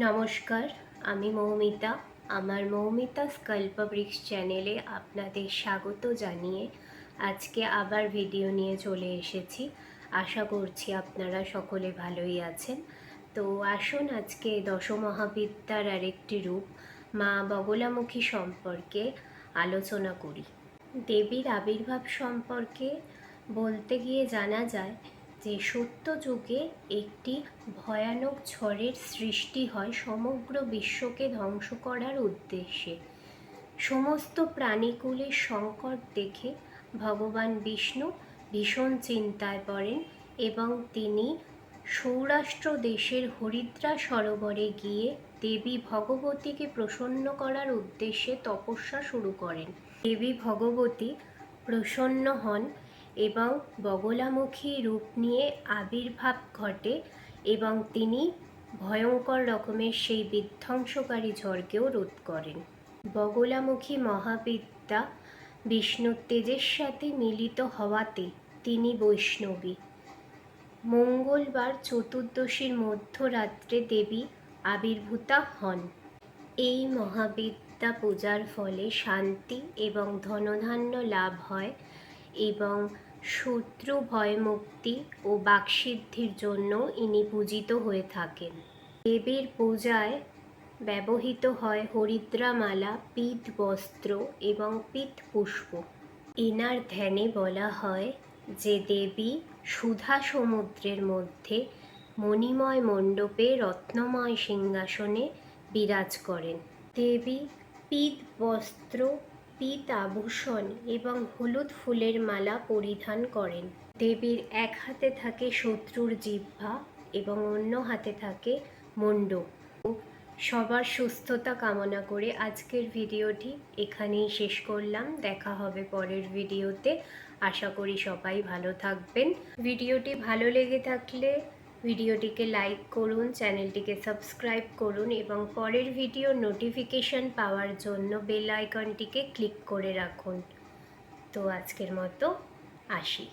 নমস্কার, আমি মৌমিতা। আমার মৌমিতা স্কাল্পবৃক্ষ চ্যানেলে আপনাদের স্বাগত জানিয়ে আজকে আবার ভিডিও নিয়ে চলে এসেছি। আশা করছি আপনারা সকলে ভালোই আছেন। তো আসুন আজকে দশমহাবিদ্যার আরেকটি রূপ মা বগলামুখী সম্পর্কে আলোচনা করি। দেবীর আবির্ভাব সম্পর্কে বলতে গিয়ে জানা যায় যে সত্যযুগে একটি ভয়ানক ঝড়ের সৃষ্টি হয় সমগ্র বিশ্বকে ধ্বংস করার উদ্দেশ্যে। সমস্ত প্রাণীকুলের সংকট দেখে ভগবান বিষ্ণু ভীষণ চিন্তায় পড়েন এবং তিনি সৌরাষ্ট্র দেশের হরিদ্রা সরোবরে গিয়ে দেবী ভগবতীকে প্রসন্ন করার উদ্দেশ্যে তপস্যা শুরু করেন। দেবী ভগবতী প্রসন্ন হন এবং বগলামুখী রূপ নিয়ে আবির্ভাব ঘটে এবং তিনি ভয়ঙ্কর রকমের সেই বিধ্বংসকারী ঝড়কেও রোধ করেন। বগলামুখী মহাবিদ্যা বিষ্ণুর তেজের সাথে মিলিত হওয়াতে তিনি বৈষ্ণবী। মঙ্গলবার চতুর্দশীর মধ্যরাত্রে দেবী আবির্ভূতা হন। এই মহাবিদ্যা পূজার ফলে শান্তি এবং ধনধান্য লাভ হয় এবং শত্রু ভয়মুক্তি ও বাকসিদ্ধির জন্য ইনি পূজিত হয়ে থাকেন। দেবীর পূজায় ব্যবহৃত হয় হরিদ্রামালা, পীত বস্ত্র এবং পীত পুষ্প। এনার ধ্যানে বলা হয় যে দেবী সুধা সমুদ্রের মধ্যে মণিময় মণ্ডপে রত্নময় সিংহাসনে বিরাজ করেন। দেবী পীত বস্ত্র, পীত আভূষণ এবং হলুদ ফুলের মালা পরিধান করেন। দেবীর এক হাতে থাকে শত্রুর জিহ্বা এবং অন্য হাতে থাকে মণ্ডপ। সবার সুস্থতা কামনা করে আজকের ভিডিওটি এখানেই শেষ করলাম। দেখা হবে পরের ভিডিওতে। আশা করি সবাই ভালো থাকবেন। ভিডিওটি ভালো লেগে থাকলে ভিডিওটিকে লাইক করুন, চ্যানেলটিকে সাবস্ক্রাইব করুন এবং পরের ভিডিওর নোটিফিকেশন পাওয়ার জন্য বেল আইকনটিকে ক্লিক করে রাখুন। তো আজকের মতো আসি।